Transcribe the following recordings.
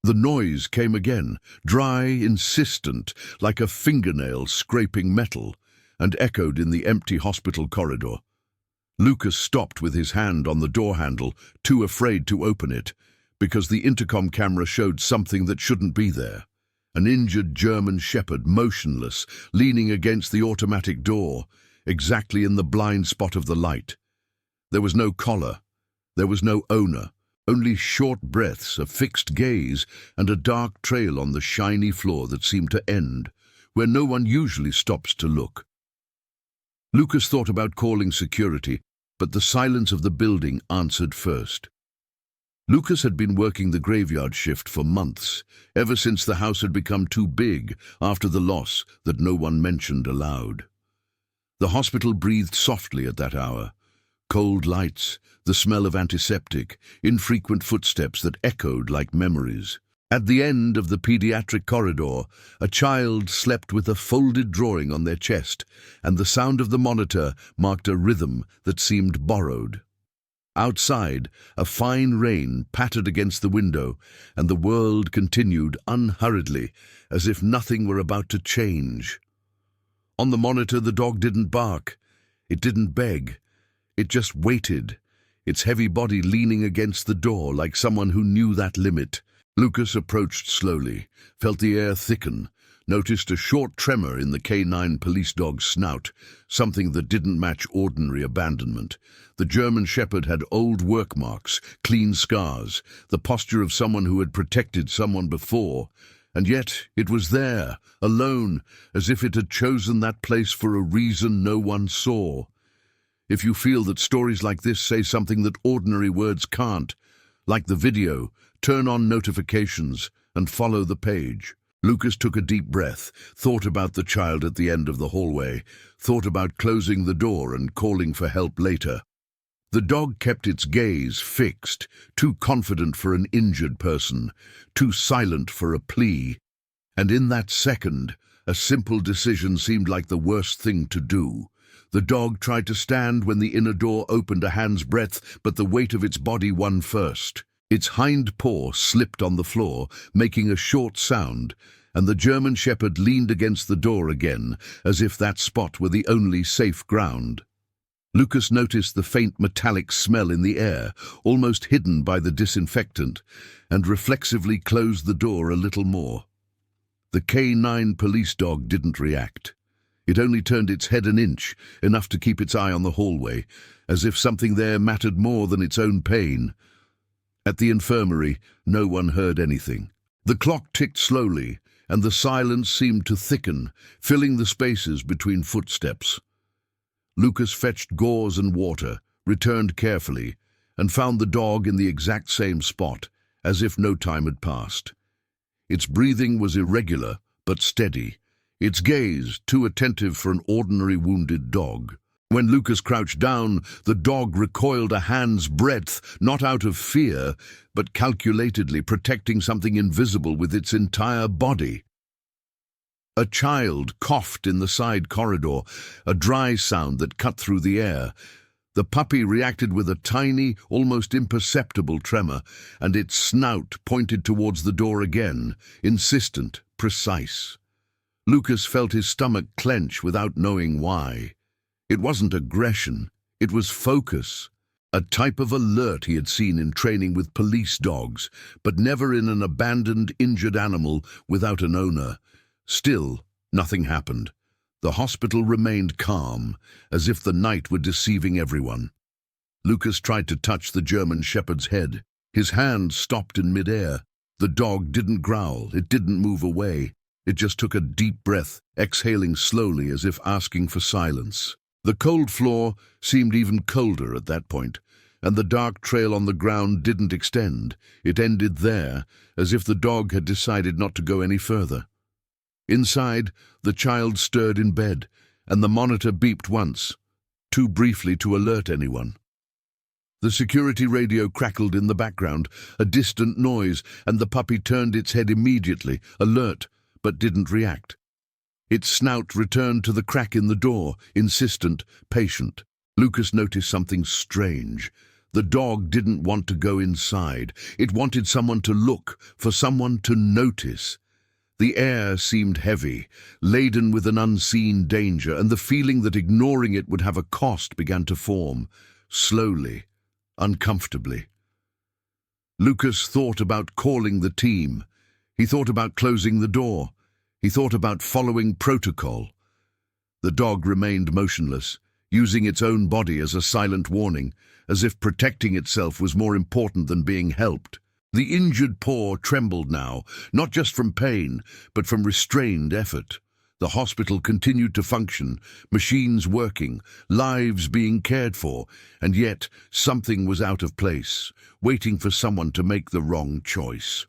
The noise came again, dry, insistent, like a fingernail scraping metal, and echoed in the empty hospital corridor. Lucas stopped with his hand on the door handle, too afraid to open it, because the intercom camera showed something that shouldn't be there. An injured German shepherd, motionless, leaning against the automatic door, exactly in the blind spot of the light. There was no collar. There was no owner. Only short breaths, a fixed gaze, and a dark trail on the shiny floor that seemed to end, where no one usually stops to look. Lucas thought about calling security, but the silence of the building answered first. Lucas had been working the graveyard shift for months, ever since the house had become too big after the loss that no one mentioned aloud. The hospital breathed softly at that hour. Cold lights, the smell of antiseptic, infrequent footsteps that echoed like memories. At the end of the pediatric corridor, a child slept with a folded drawing on their chest, and the sound of the monitor marked a rhythm that seemed borrowed. Outside, a fine rain pattered against the window, and the world continued unhurriedly, as if nothing were about to change. On the monitor, the dog didn't bark. It didn't beg. It just waited, its heavy body leaning against the door like someone who knew that limit. Lucas approached slowly, felt the air thicken, noticed a short tremor in the K9 police dog's snout, something that didn't match ordinary abandonment. The German shepherd had old work marks, clean scars, the posture of someone who had protected someone before, and yet it was there, alone, as if it had chosen that place for a reason no one saw. If you feel that stories like this say something that ordinary words can't, like the video, turn on notifications and follow the page. Lucas took a deep breath, thought about the child at the end of the hallway, thought about closing the door and calling for help later. The dog kept its gaze fixed, too confident for an injured person, too silent for a plea. And in that second, a simple decision seemed like the worst thing to do. The dog tried to stand when the inner door opened a hand's breadth, but the weight of its body won first. Its hind paw slipped on the floor, making a short sound, and the German shepherd leaned against the door again, as if that spot were the only safe ground. Lucas noticed the faint metallic smell in the air, almost hidden by the disinfectant, and reflexively closed the door a little more. The K9 police dog didn't react. It only turned its head an inch, enough to keep its eye on the hallway, as if something there mattered more than its own pain. At the infirmary, no one heard anything. The clock ticked slowly, and the silence seemed to thicken, filling the spaces between footsteps. Lucas fetched gauze and water, returned carefully, and found the dog in the exact same spot, as if no time had passed. Its breathing was irregular, but steady, its gaze too attentive for an ordinary wounded dog. When Lucas crouched down, the dog recoiled a hand's breadth, not out of fear, but calculatedly protecting something invisible with its entire body. A child coughed in the side corridor, a dry sound that cut through the air. The puppy reacted with a tiny, almost imperceptible tremor, and its snout pointed towards the door again, insistent, precise. Lucas felt his stomach clench without knowing why. It wasn't aggression, it was focus, a type of alert he had seen in training with police dogs, but never in an abandoned, injured animal without an owner. Still, nothing happened. The hospital remained calm, as if the night were deceiving everyone. Lucas tried to touch the German shepherd's head. His hand stopped in midair. The dog didn't growl, it didn't move away. It just took a deep breath, exhaling slowly as if asking for silence. The cold floor seemed even colder at that point, and the dark trail on the ground didn't extend. It ended there, as if the dog had decided not to go any further. Inside, the child stirred in bed, and the monitor beeped once, too briefly to alert anyone. The security radio crackled in the background, a distant noise, and the puppy turned its head immediately, alert, but didn't react. Its snout returned to the crack in the door, insistent, patient. Lucas noticed something strange. The dog didn't want to go inside. It wanted someone to look, for someone to notice. The air seemed heavy, laden with an unseen danger, and the feeling that ignoring it would have a cost began to form, slowly, uncomfortably. Lucas thought about calling the team. He thought about closing the door. He thought about following protocol. The dog remained motionless, using its own body as a silent warning, as if protecting itself was more important than being helped. The injured paw trembled now, not just from pain, but from restrained effort. The hospital continued to function, machines working, lives being cared for, and yet something was out of place, waiting for someone to make the wrong choice.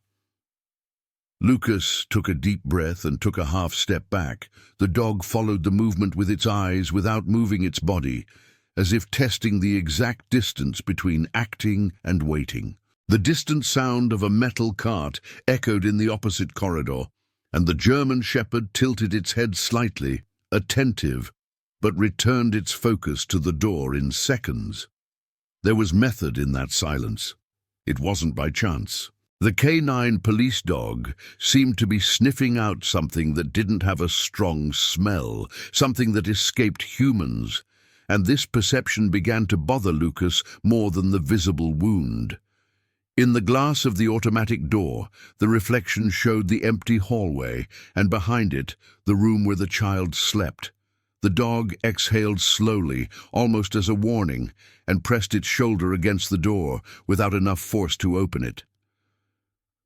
Lucas took a deep breath and took a half step back. The dog followed the movement with its eyes without moving its body, as if testing the exact distance between acting and waiting. The distant sound of a metal cart echoed in the opposite corridor, and the German shepherd tilted its head slightly, attentive, but returned its focus to the door in seconds. There was method in that silence. It wasn't by chance. The canine police dog seemed to be sniffing out something that didn't have a strong smell, something that escaped humans, and this perception began to bother Lucas more than the visible wound. In the glass of the automatic door, the reflection showed the empty hallway, and behind it, the room where the child slept. The dog exhaled slowly, almost as a warning, and pressed its shoulder against the door without enough force to open it.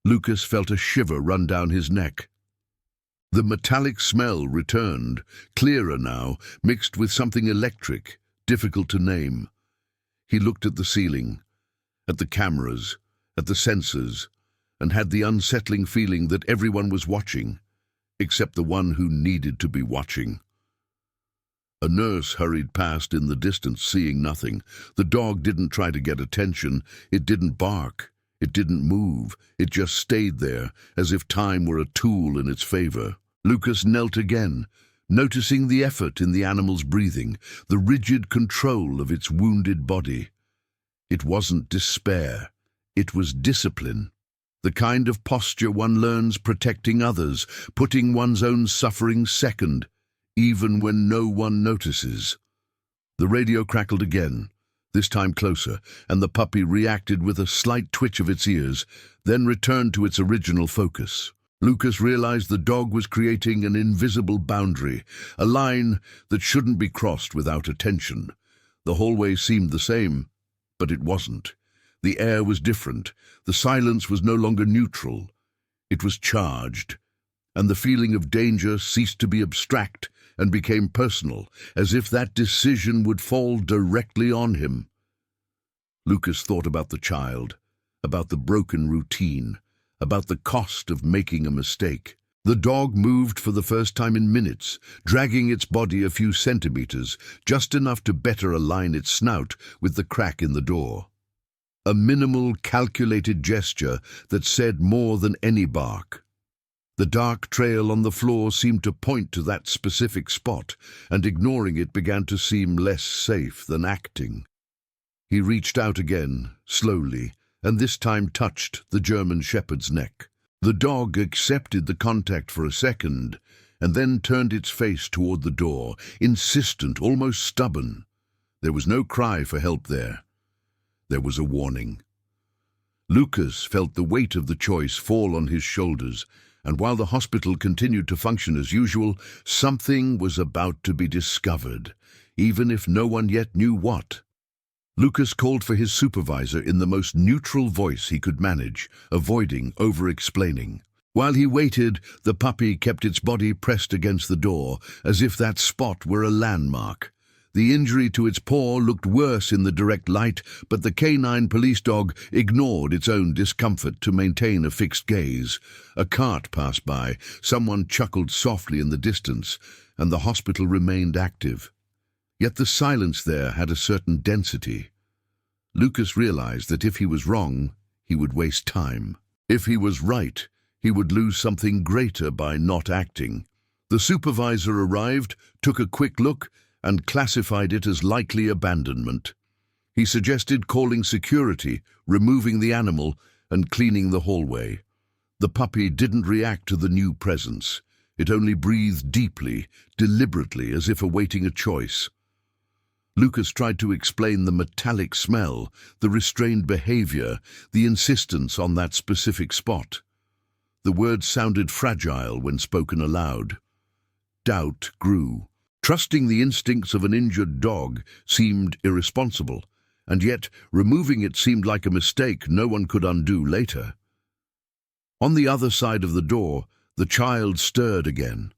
Lucas felt a shiver run down his neck. The metallic smell returned, clearer now, mixed with something electric, difficult to name. He looked at the ceiling, at the cameras, at the sensors, and had the unsettling feeling that everyone was watching, except the one who needed to be watching. A nurse hurried past in the distance, seeing nothing. The dog didn't try to get attention. It didn't bark. It didn't move. It just stayed there, as if time were a tool in its favor. Lucas knelt again, noticing the effort in the animal's breathing, the rigid control of its wounded body. It wasn't despair. It was discipline. The kind of posture one learns protecting others, putting one's own suffering second, even when no one notices. The radio crackled again, this time closer, and the puppy reacted with a slight twitch of its ears, then returned to its original focus. Lucas realized the dog was creating an invisible boundary, a line that shouldn't be crossed without attention. The hallway seemed the same, but it wasn't. The air was different. The silence was no longer neutral. It was charged, and the feeling of danger ceased to be abstract and became personal, as if that decision would fall directly on him. Lucas thought about the child, about the broken routine, about the cost of making a mistake. The dog moved for the first time in minutes, dragging its body a few centimeters, just enough to better align its snout with the crack in the door. A minimal, calculated gesture that said more than any bark. The dark trail on the floor seemed to point to that specific spot, and ignoring it began to seem less safe than acting. He reached out again, slowly, and this time touched the German shepherd's neck. The dog accepted the contact for a second, and then turned its face toward the door, insistent, almost stubborn. There was no cry for help there. There was a warning. Lucas felt the weight of the choice fall on his shoulders, and while the hospital continued to function as usual, something was about to be discovered, even if no one yet knew what. Lucas called for his supervisor in the most neutral voice he could manage, avoiding over-explaining. While he waited, the puppy kept its body pressed against the door, as if that spot were a landmark. The injury to its paw looked worse in the direct light, but the canine police dog ignored its own discomfort to maintain a fixed gaze. A cart passed by, someone chuckled softly in the distance, and the hospital remained active. Yet the silence there had a certain density. Lucas realized that if he was wrong, he would waste time. If he was right, he would lose something greater by not acting. The supervisor arrived, took a quick look, and classified it as likely abandonment. He suggested calling security, removing the animal, and cleaning the hallway. The puppy didn't react to the new presence. It only breathed deeply, deliberately, as if awaiting a choice. Lucas tried to explain the metallic smell, the restrained behavior, the insistence on that specific spot. The words sounded fragile when spoken aloud. Doubt grew. Trusting the instincts of an injured dog seemed irresponsible, and yet removing it seemed like a mistake no one could undo later. On the other side of the door, the child stirred again.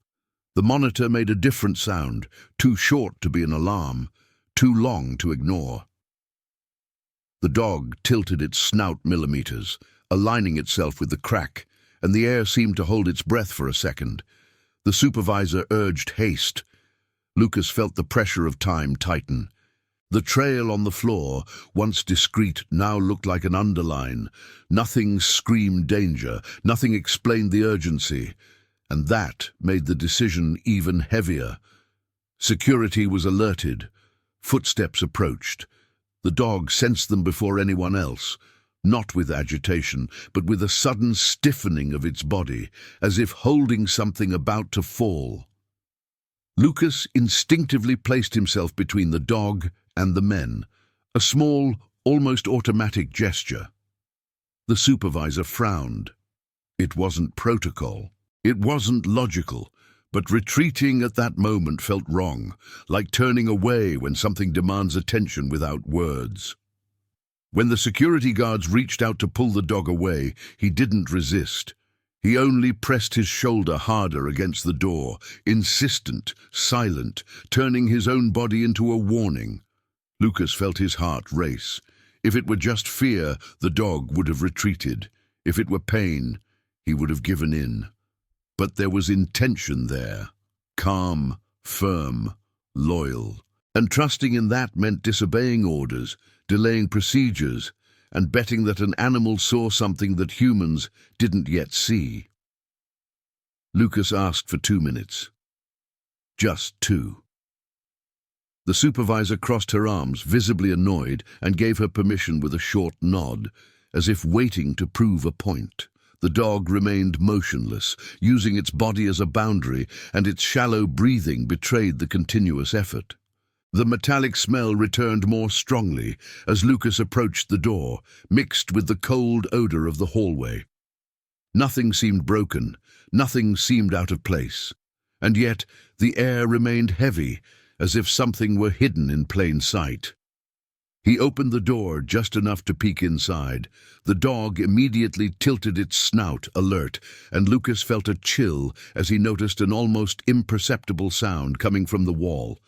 The monitor made a different sound, too short to be an alarm, too long to ignore. The dog tilted its snout millimeters, aligning itself with the crack, and the air seemed to hold its breath for a second. The supervisor urged haste. Lucas felt the pressure of time tighten. The trail on the floor, once discreet, now looked like an underline. Nothing screamed danger, nothing explained the urgency, and that made the decision even heavier. Security was alerted. Footsteps approached. The dog sensed them before anyone else, not with agitation, but with a sudden stiffening of its body, as if holding something about to fall. Lucas instinctively placed himself between the dog and the men, a small, almost automatic gesture. The supervisor frowned. It wasn't protocol. It wasn't logical, but retreating at that moment felt wrong, like turning away when something demands attention without words. When the security guards reached out to pull the dog away, he didn't resist. He only pressed his shoulder harder against the door, insistent, silent, turning his own body into a warning. Lucas felt his heart race. If it were just fear, the dog would have retreated. If it were pain, he would have given in. But there was intention there, calm, firm, loyal. And trusting in that meant disobeying orders, delaying procedures, and betting that an animal saw something that humans didn't yet see. Lucas asked for 2 minutes. Just 2. The supervisor crossed her arms, visibly annoyed, and gave her permission with a short nod, as if waiting to prove a point. The dog remained motionless, using its body as a boundary, and its shallow breathing betrayed the continuous effort. The metallic smell returned more strongly as Lucas approached the door, mixed with the cold odor of the hallway. Nothing seemed broken, nothing seemed out of place, and yet the air remained heavy, as if something were hidden in plain sight. He opened the door just enough to peek inside. The dog immediately tilted its snout, alert, and Lucas felt a chill as he noticed an almost imperceptible sound coming from the wall.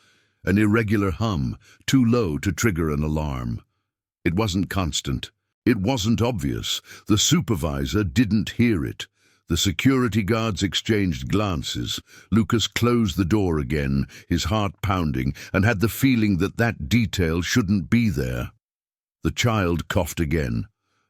An irregular hum, too low to trigger an alarm. It wasn't constant. It wasn't obvious. The supervisor didn't hear it. The security guards exchanged glances. Lucas closed the door again, his heart pounding, and had the feeling that that detail shouldn't be there. The child coughed again,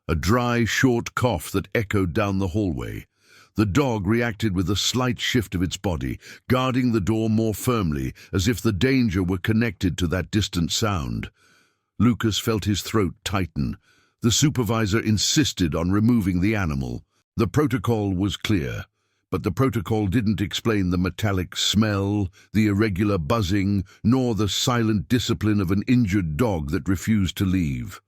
a dry, short cough that echoed down the hallway. The dog reacted with a slight shift of its body, guarding the door more firmly, as if the danger were connected to that distant sound. Lucas felt his throat tighten. The supervisor insisted on removing the animal. The protocol was clear, but the protocol didn't explain the metallic smell, the irregular buzzing, nor the silent discipline of an injured dog that refused to leave.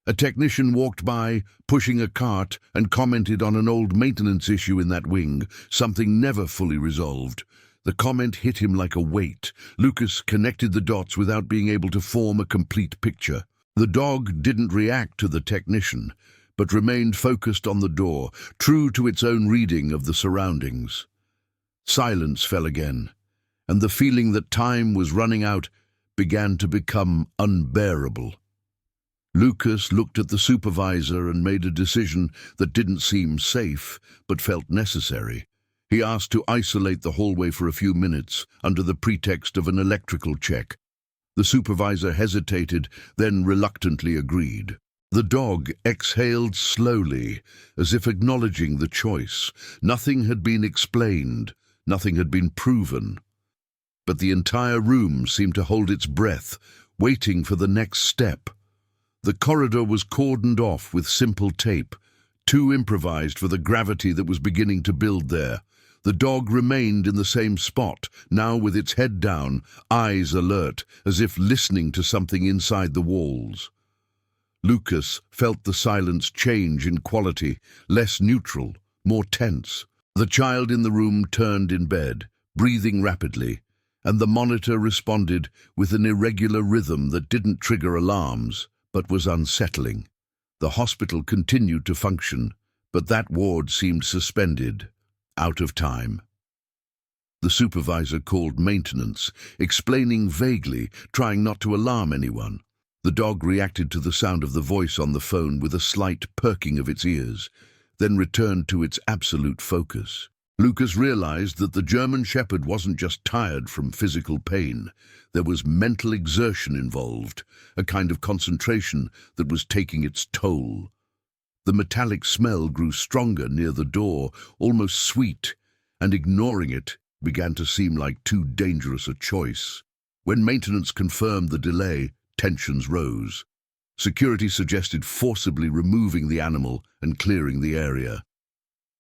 A technician walked by, pushing a cart, and commented on an old maintenance issue in that wing, something never fully resolved. The comment hit him like a weight. Lucas connected the dots without being able to form a complete picture. The dog didn't react to the technician, but remained focused on the door, true to its own reading of the surroundings. Silence fell again, and the feeling that time was running out began to become unbearable. Lucas looked at the supervisor and made a decision that didn't seem safe, but felt necessary. He asked to isolate the hallway for a few minutes, under the pretext of an electrical check. The supervisor hesitated, then reluctantly agreed. The dog exhaled slowly, as if acknowledging the choice. Nothing had been explained, nothing had been proven. But the entire room seemed to hold its breath, waiting for the next step. The corridor was cordoned off with simple tape, too improvised for the gravity that was beginning to build there. The dog remained in the same spot, now with its head down, eyes alert, as if listening to something inside the walls. Lucas felt the silence change in quality, less neutral, more tense. The child in the room turned in bed, breathing rapidly, and the monitor responded with an irregular rhythm that didn't trigger alarms, but was unsettling. The hospital continued to function, but that ward seemed suspended, out of time. The supervisor called maintenance, explaining vaguely, trying not to alarm anyone. The dog reacted to the sound of the voice on the phone with a slight perking of its ears, then returned to its absolute focus. Lucas realized that the German Shepherd wasn't just tired from physical pain. There was mental exertion involved, a kind of concentration that was taking its toll. The metallic smell grew stronger near the door, almost sweet, and ignoring it began to seem like too dangerous a choice. When maintenance confirmed the delay, tensions rose. Security suggested forcibly removing the animal and clearing the area.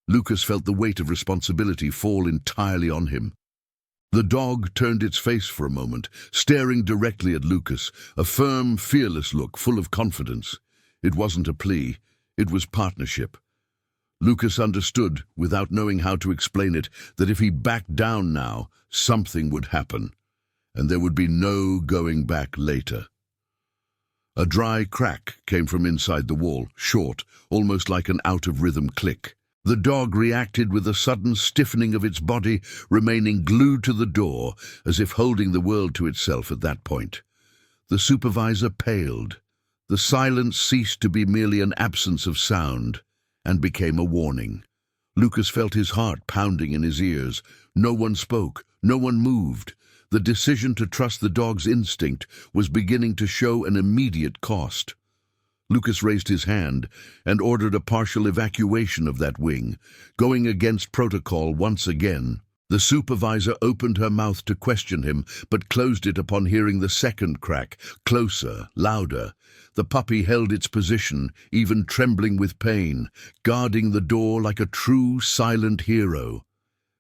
Lucas felt the weight of responsibility fall entirely on him. The dog turned its face for a moment, staring directly at Lucas, a firm, fearless look full of confidence. It wasn't a plea, it was partnership. Lucas understood, without knowing how to explain it, that if he backed down now, something would happen, and there would be no going back later. A dry crack came from inside the wall, short, almost like an out-of-rhythm click. The dog reacted with a sudden stiffening of its body, remaining glued to the door, as if holding the world to itself at that point. The supervisor paled. The silence ceased to be merely an absence of sound, and became a warning. Lucas felt his heart pounding in his ears. No one spoke, no one moved. The decision to trust the dog's instinct was beginning to show an immediate cost. Lucas raised his hand and ordered a partial evacuation of that wing, going against protocol once again. The supervisor opened her mouth to question him, but closed it upon hearing the second crack, closer, louder. The puppy held its position, even trembling with pain, guarding the door like a true silent hero.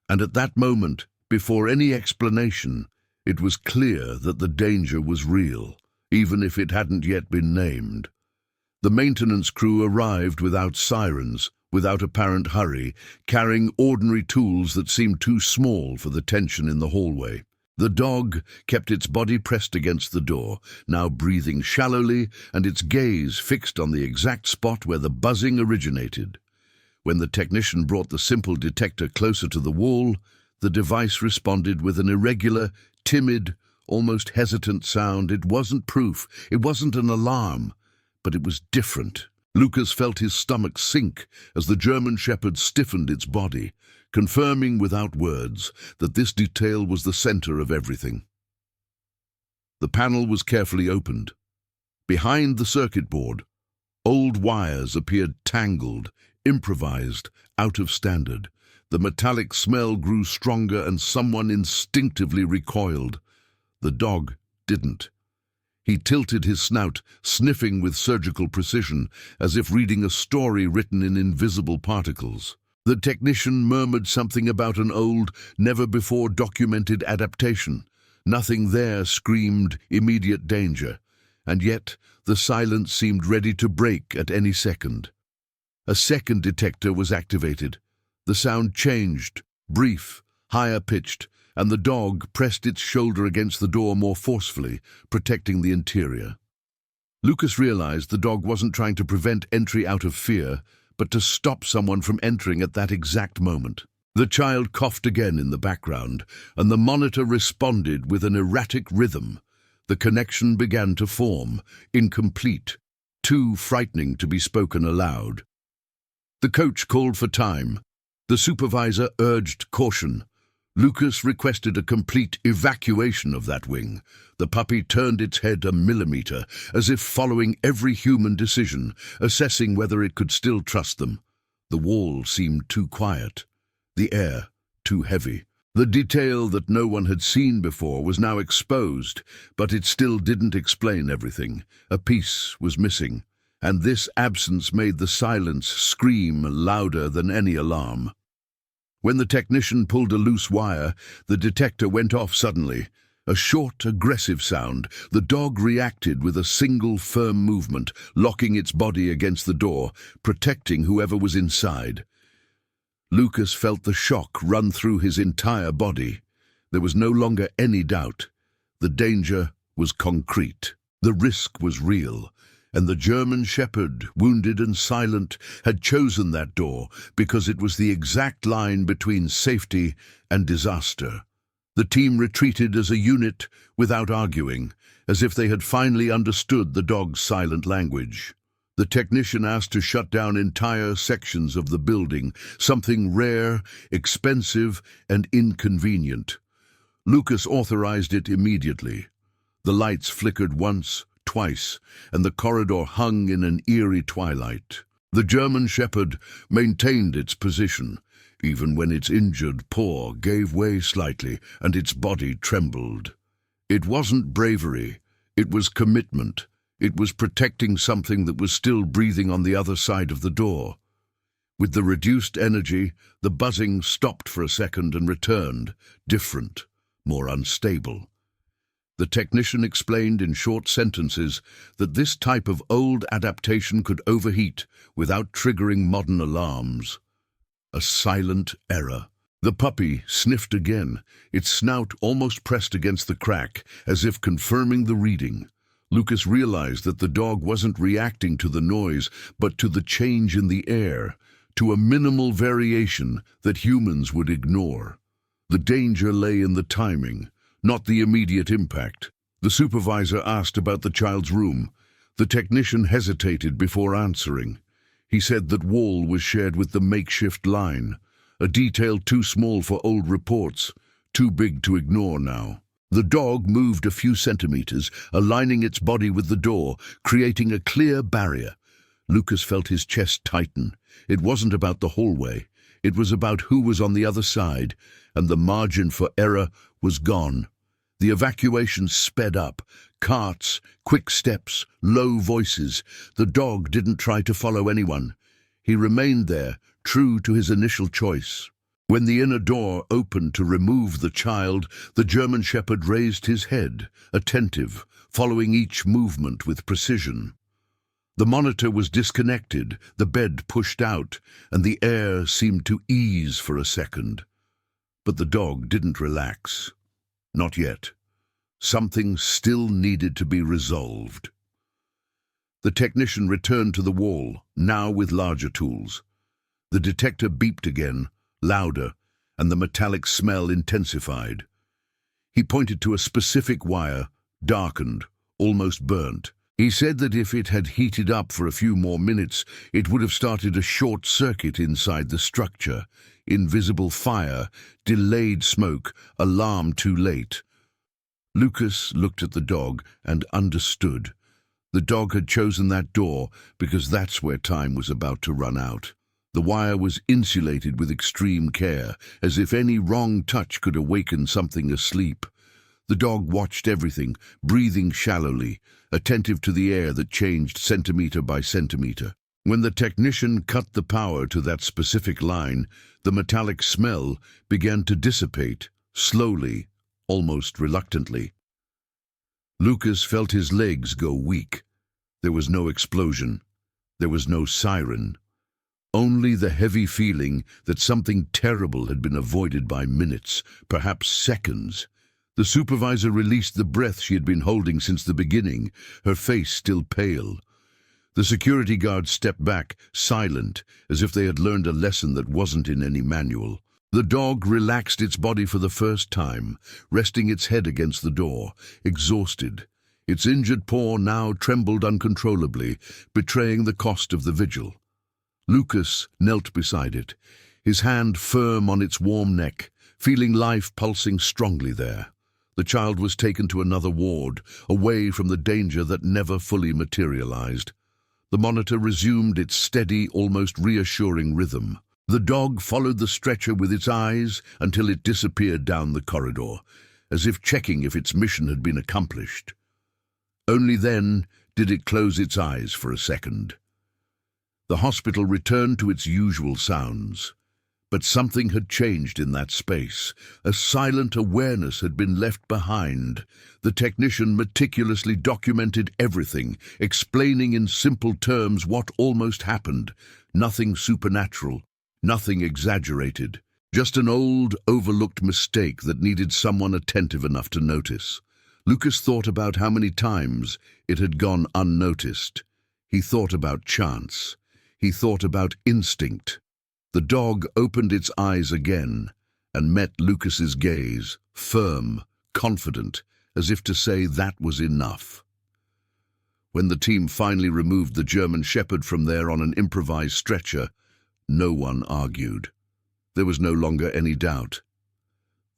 And at that moment, before any explanation, it was clear that the danger was real, even if it hadn't yet been named. The maintenance crew arrived without sirens, without apparent hurry, carrying ordinary tools that seemed too small for the tension in the hallway. The dog kept its body pressed against the door, now breathing shallowly and its gaze fixed on the exact spot where the buzzing originated. When the technician brought the simple detector closer to the wall, the device responded with an irregular, timid, almost hesitant sound. It wasn't proof, it wasn't an alarm, but it was different. Lucas felt his stomach sink as the German Shepherd stiffened its body, confirming without words that this detail was the center of everything. The panel was carefully opened. Behind the circuit board, old wires appeared tangled, improvised, out of standard. The metallic smell grew stronger and someone instinctively recoiled. The dog didn't. He tilted his snout, sniffing with surgical precision, as if reading a story written in invisible particles. The technician murmured something about an old, never-before-documented adaptation. Nothing there screamed immediate danger, and yet the silence seemed ready to break at any second. A second detector was activated. The sound changed, brief, higher-pitched, and the dog pressed its shoulder against the door more forcefully, protecting the interior. Lucas realized the dog wasn't trying to prevent entry out of fear, but to stop someone from entering at that exact moment. The child coughed again in the background, and the monitor responded with an erratic rhythm. The connection began to form, incomplete, too frightening to be spoken aloud. The coach called for time. The supervisor urged caution. Lucas requested a complete evacuation of that wing. The puppy turned its head a millimeter, as if following every human decision, assessing whether it could still trust them. The wall seemed too quiet, the air too heavy. The detail that no one had seen before was now exposed, but it still didn't explain everything. A piece was missing, and this absence made the silence scream louder than any alarm. When the technician pulled a loose wire, the detector went off suddenly. A short, aggressive sound. The dog reacted with a single firm movement, locking its body against the door, protecting whoever was inside. Lucas felt the shock run through his entire body. There was no longer any doubt. The danger was concrete. The risk was real. And the German shepherd, wounded and silent, had chosen that door because it was the exact line between safety and disaster. The team retreated as a unit without arguing, as if they had finally understood the dog's silent language. The technician asked to shut down entire sections of the building, something rare, expensive, and inconvenient. Lucas authorized it immediately. The lights flickered once, twice, and the corridor hung in an eerie twilight. The German shepherd maintained its position, even when its injured paw gave way slightly and its body trembled. It wasn't bravery, it was commitment. It was protecting something that was still breathing on the other side of the door. With the reduced energy, the buzzing stopped for a second and returned, different, more unstable. The technician explained in short sentences that this type of old adaptation could overheat without triggering modern alarms. A silent error. The puppy sniffed again, its snout almost pressed against the crack, as if confirming the reading. Lucas realized that the dog wasn't reacting to the noise, but to the change in the air, to a minimal variation that humans would ignore. The danger lay in the timing, not the immediate impact. The supervisor asked about the child's room. The technician hesitated before answering. He said that wall was shared with the makeshift line, a detail too small for old reports, too big to ignore now. The dog moved a few centimeters, aligning its body with the door, creating a clear barrier. Lucas felt his chest tighten. It wasn't about the hallway. It was about who was on the other side, and the margin for error was gone. The evacuation sped up. Carts, quick steps, low voices. The dog didn't try to follow anyone. He remained there, true to his initial choice. When the inner door opened to remove the child, the German shepherd raised his head, attentive, following each movement with precision. The monitor was disconnected, the bed pushed out, and the air seemed to ease for a second. But the dog didn't relax. Not yet. Something still needed to be resolved. The technician returned to the wall, now with larger tools. The detector beeped again, louder, and the metallic smell intensified. He pointed to a specific wire, darkened, almost burnt. He said that if it had heated up for a few more minutes, it would have started a short circuit inside the structure. Invisible fire, delayed smoke, alarm too late. Lucas looked at the dog and understood. The dog had chosen that door because that's where time was about to run out. The wire was insulated with extreme care, as if any wrong touch could awaken something asleep. The dog watched everything, breathing shallowly, attentive to the air that changed centimeter by centimeter. When the technician cut the power to that specific line, the metallic smell began to dissipate, slowly, almost reluctantly. Lucas felt his legs go weak. There was no explosion. There was no siren. Only the heavy feeling that something terrible had been avoided by minutes, perhaps seconds. The supervisor released the breath she had been holding since the beginning, her face still pale. The security guards stepped back, silent, as if they had learned a lesson that wasn't in any manual. The dog relaxed its body for the first time, resting its head against the door, exhausted. Its injured paw now trembled uncontrollably, betraying the cost of the vigil. Lucas knelt beside it, his hand firm on its warm neck, feeling life pulsing strongly there. The child was taken to another ward, away from the danger that never fully materialized. The monitor resumed its steady, almost reassuring rhythm. The dog followed the stretcher with its eyes until it disappeared down the corridor, as if checking if its mission had been accomplished. Only then did it close its eyes for a second. The hospital returned to its usual sounds. But something had changed in that space. A silent awareness had been left behind. The technician meticulously documented everything, explaining in simple terms what almost happened. Nothing supernatural, nothing exaggerated. Just an old, overlooked mistake that needed someone attentive enough to notice. Lucas thought about how many times it had gone unnoticed. He thought about chance. He thought about instinct. The dog opened its eyes again and met Lucas's gaze, firm, confident, as if to say that was enough. When the team finally removed the German Shepherd from there on an improvised stretcher, no one argued. There was no longer any doubt.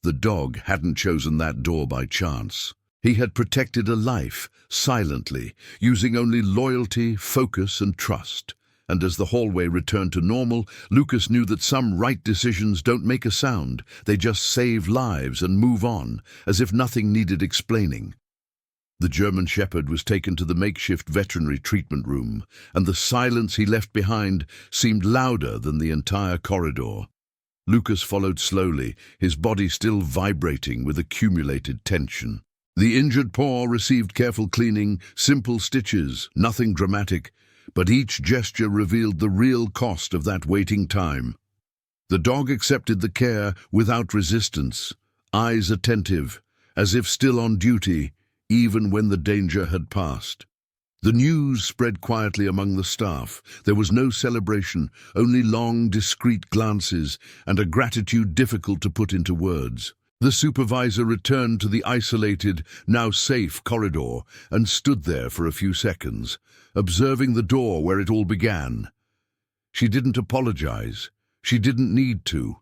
The dog hadn't chosen that door by chance. He had protected a life, silently, using only loyalty, focus, and trust. And as the hallway returned to normal, Lucas knew that some right decisions don't make a sound. They just save lives and move on, as if nothing needed explaining. The German Shepherd was taken to the makeshift veterinary treatment room, and the silence he left behind seemed louder than the entire corridor. Lucas followed slowly, his body still vibrating with accumulated tension. The injured paw received careful cleaning, simple stitches, nothing dramatic, but each gesture revealed the real cost of that waiting time. The dog accepted the care without resistance, eyes attentive, as if still on duty, even when the danger had passed. The news spread quietly among the staff. There was no celebration, only long, discreet glances, and a gratitude difficult to put into words. The supervisor returned to the isolated, now safe corridor and stood there for a few seconds, observing the door where it all began. She didn't apologize. She didn't need to.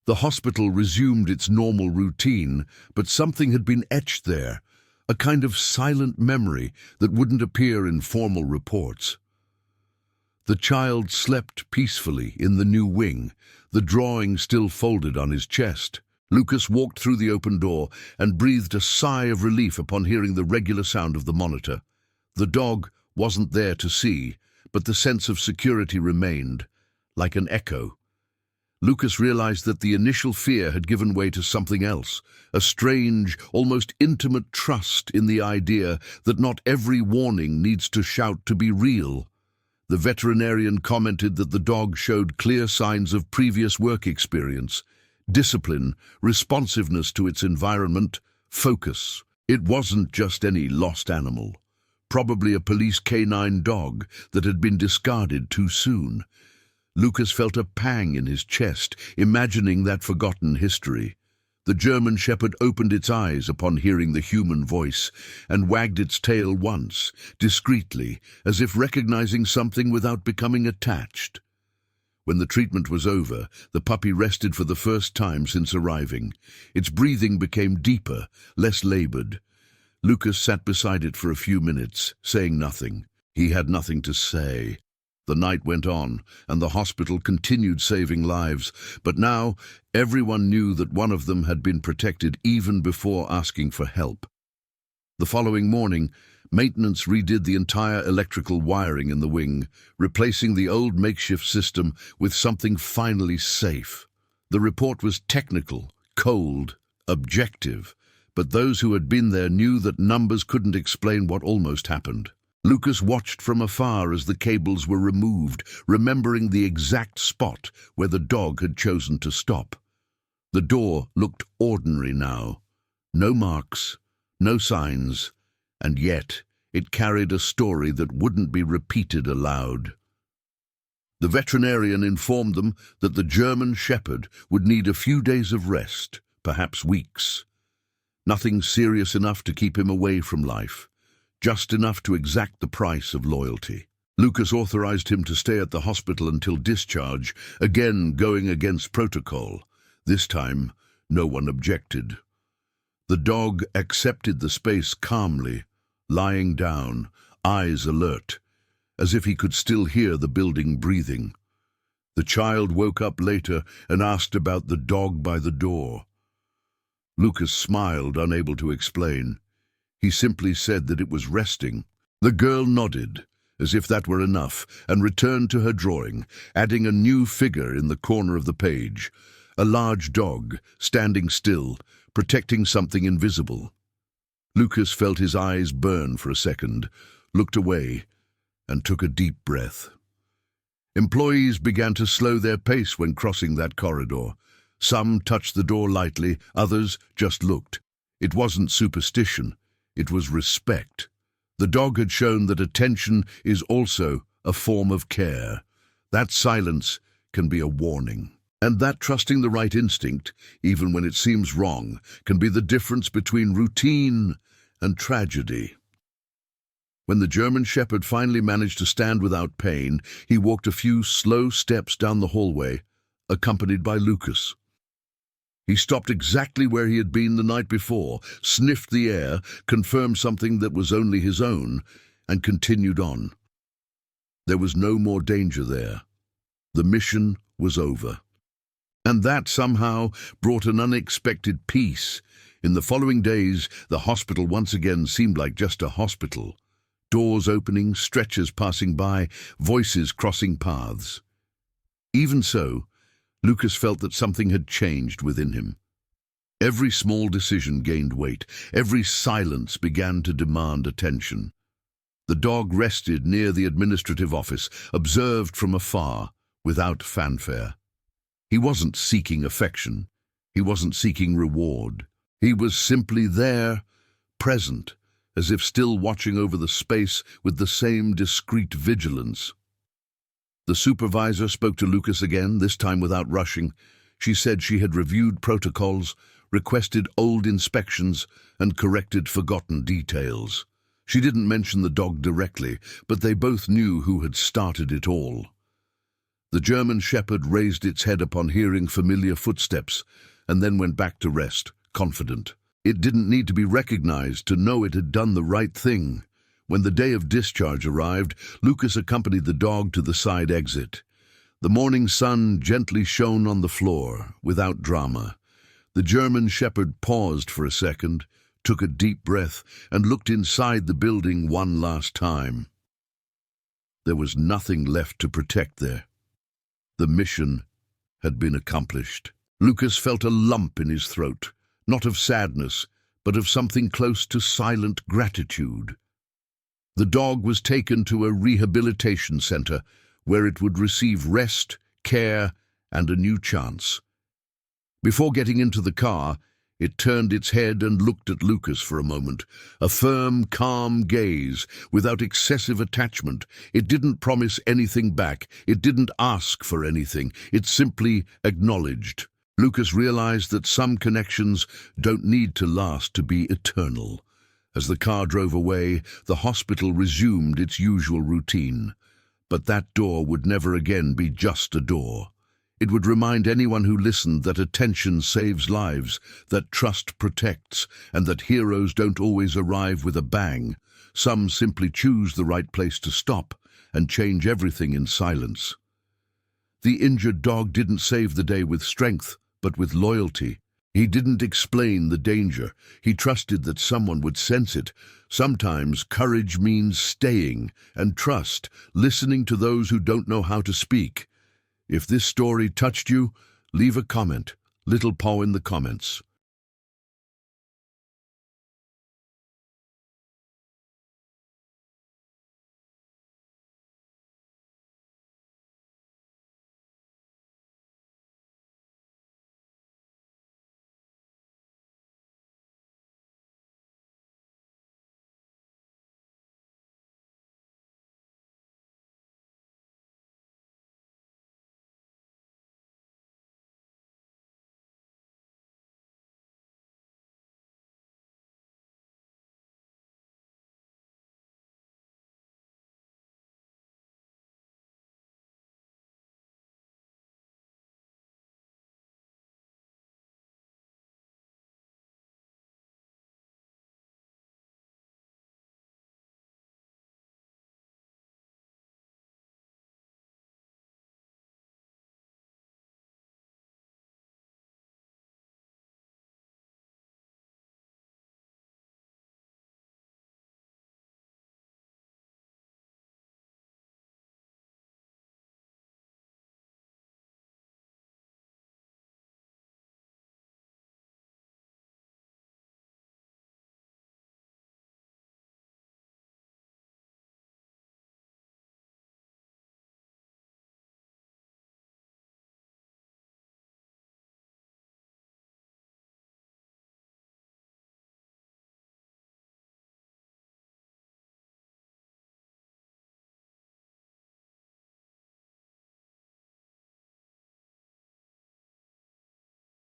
The hospital resumed its normal routine, but something had been etched there, a kind of silent memory that wouldn't appear in formal reports. The child slept peacefully in the new wing, the drawing still folded on his chest. Lucas walked through the open door and breathed a sigh of relief upon hearing the regular sound of the monitor. The dog wasn't there to see, but the sense of security remained, like an echo. Lucas realized that the initial fear had given way to something else, a strange, almost intimate trust in the idea that not every warning needs to shout to be real. The veterinarian commented that the dog showed clear signs of previous work experience, discipline, responsiveness to its environment, focus. It wasn't just any lost animal, probably a police canine dog that had been discarded too soon. Lucas felt a pang in his chest, imagining that forgotten history. The German Shepherd opened its eyes upon hearing the human voice and wagged its tail once, discreetly, as if recognizing something without becoming attached. When the treatment was over, the puppy rested for the first time since arriving. Its breathing became deeper, less labored. Lucas sat beside it for a few minutes, saying nothing. He had nothing to say. The night went on, and the hospital continued saving lives, but now everyone knew that one of them had been protected even before asking for help. The following morning, maintenance redid the entire electrical wiring in the wing, replacing the old makeshift system with something finally safe. The report was technical, cold, objective, but those who had been there knew that numbers couldn't explain what almost happened. Lucas watched from afar as the cables were removed, remembering the exact spot where the dog had chosen to stop. The door looked ordinary now. No marks, no signs, and yet it carried a story that wouldn't be repeated aloud. The veterinarian informed them that the German Shepherd would need a few days of rest, perhaps weeks. Nothing serious enough to keep him away from life, just enough to exact the price of loyalty. Lucas authorized him to stay at the hospital until discharge, again going against protocol. This time, no one objected. The dog accepted the space calmly, lying down, eyes alert, as if he could still hear the building breathing. The child woke up later and asked about the dog by the door. Lucas smiled, unable to explain. He simply said that it was resting. The girl nodded, as if that were enough, and returned to her drawing, adding a new figure in the corner of the page, a large dog, standing still, protecting something invisible. Lucas felt his eyes burn for a second, looked away, and took a deep breath. Employees began to slow their pace when crossing that corridor. Some touched the door lightly, others just looked. It wasn't superstition, it was respect. The dog had shown that attention is also a form of care. That silence can be a warning. And that trusting the right instinct, even when it seems wrong, can be the difference between routine and tragedy. When the German Shepherd finally managed to stand without pain, he walked a few slow steps down the hallway, accompanied by Lucas. He stopped exactly where he had been the night before, sniffed the air, confirmed something that was only his own, and continued on. There was no more danger there. The mission was over. And that somehow brought an unexpected peace. In the following days, the hospital once again seemed like just a hospital. Doors opening, stretchers passing by, voices crossing paths. Even so, Lucas felt that something had changed within him. Every small decision gained weight. Every silence began to demand attention. The dog rested near the administrative office, observed from afar, without fanfare. He wasn't seeking affection. He wasn't seeking reward. He was simply there, present, as if still watching over the space with the same discreet vigilance. The supervisor spoke to Lucas again, this time without rushing. She said she had reviewed protocols, requested old inspections, and corrected forgotten details. She didn't mention the dog directly, but they both knew who had started it all. The German Shepherd raised its head upon hearing familiar footsteps, and then went back to rest, confident. It didn't need to be recognized to know it had done the right thing. When the day of discharge arrived, Lucas accompanied the dog to the side exit. The morning sun gently shone on the floor, without drama. The German Shepherd paused for a second, took a deep breath, and looked inside the building one last time. There was nothing left to protect there. The mission had been accomplished. Lucas felt a lump in his throat, not of sadness, but of something close to silent gratitude. The dog was taken to a rehabilitation center where it would receive rest, care, and a new chance. Before getting into the car, it turned its head and looked at Lucas for a moment, a firm, calm gaze, without excessive attachment. It didn't promise anything back. It didn't ask for anything. It simply acknowledged. Lucas realized that some connections don't need to last to be eternal. As the car drove away, the hospital resumed its usual routine. But that door would never again be just a door. It would remind anyone who listened that attention saves lives, that trust protects, and that heroes don't always arrive with a bang. Some simply choose the right place to stop and change everything in silence. The injured dog didn't save the day with strength, but with loyalty. He didn't explain the danger. He trusted that someone would sense it. Sometimes courage means staying, and trust, listening to those who don't know how to speak. If this story touched you, leave a comment. Little Paw in the comments.